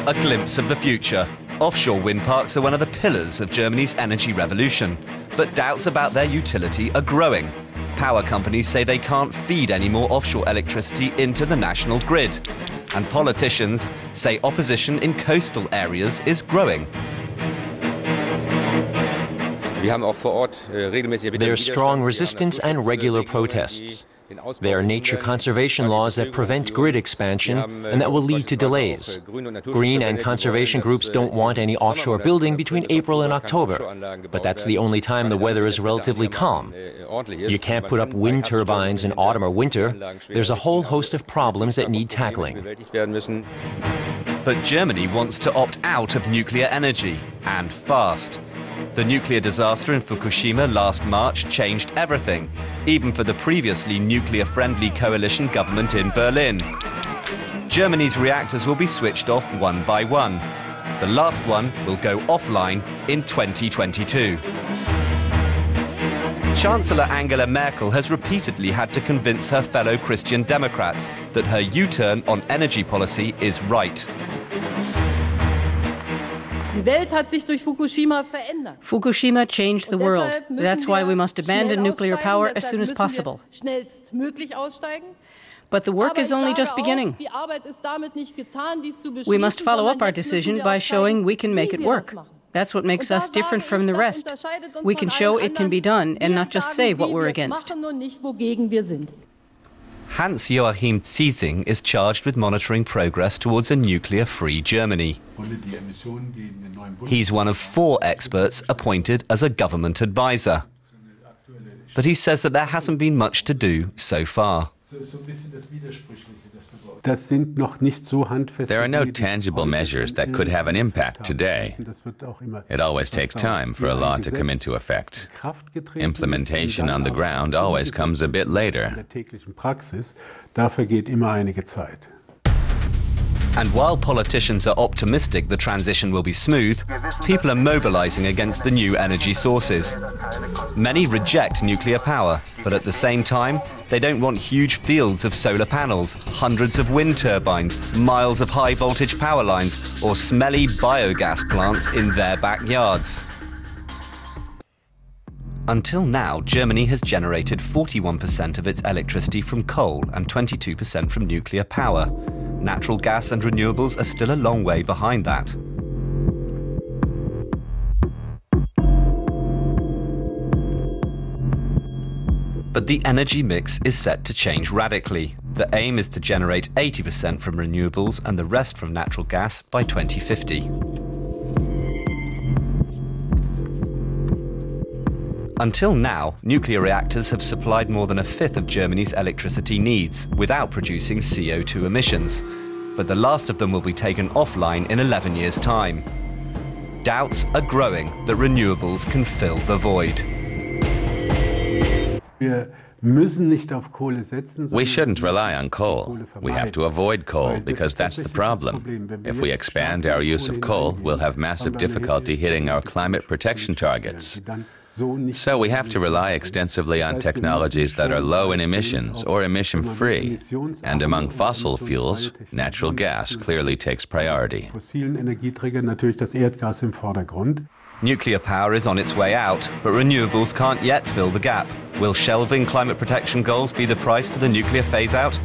A glimpse of the future. Offshore wind parks are one of the pillars of Germany's energy revolution, but doubts about their utility are growing. Power companies say they can't feed any more offshore electricity into the national grid. And politicians say opposition in coastal areas is growing. There's strong resistance and regular protests. There are nature conservation laws that prevent grid expansion and that will lead to delays. Green and conservation groups don't want any offshore building between April and October, but that's the only time the weather is relatively calm. You can't put up wind turbines in autumn or winter. There's a whole host of problems that need tackling. But Germany wants to opt out of nuclear energy, and fast. The nuclear disaster in Fukushima last March changed everything, even for the previously nuclear-friendly coalition government in Berlin. Germany's reactors will be switched off one by one. The last one will go offline in 2022. Chancellor Angela Merkel has repeatedly had to convince her fellow Christian Democrats that her U-turn on energy policy is right. Fukushima changed the world. That's why we must abandon nuclear power as soon as possible. But the work is only just beginning. We must follow up our decision by showing we can make it work. That's what makes us different from the rest. We can show it can be done and not just say what we're against. Hans-Joachim Ziesing is charged with monitoring progress towards a nuclear-free Germany. He's one of 4 experts appointed as a government advisor. But he says that there hasn't been much to do so far. There are no tangible measures that could have an impact today. It always takes time for a law to come into effect. Implementation on the ground always comes a bit later. And while politicians are optimistic the transition will be smooth, people are mobilizing against the new energy sources. Many reject nuclear power, but at the same time, they don't want huge fields of solar panels, hundreds of wind turbines, miles of high-voltage power lines, or smelly biogas plants in their backyards. Until now, Germany has generated 41% of its electricity from coal and 22% from nuclear power. Natural gas and renewables are still a long way behind that. But the energy mix is set to change radically. The aim is to generate 80% from renewables and the rest from natural gas by 2050. Until now, nuclear reactors have supplied more than a fifth of Germany's electricity needs without producing CO2 emissions. But the last of them will be taken offline in 11 years' time. Doubts are growing that renewables can fill the void. We shouldn't rely on coal. We have to avoid coal because that's the problem. If we expand our use of coal, we'll have massive difficulty hitting our climate protection targets. So we have to rely extensively on technologies that are low in emissions or emission-free. And among fossil fuels, natural gas clearly takes priority. Nuclear power is on its way out, but renewables can't yet fill the gap. Will shelving climate protection goals be the price for the nuclear phase-out?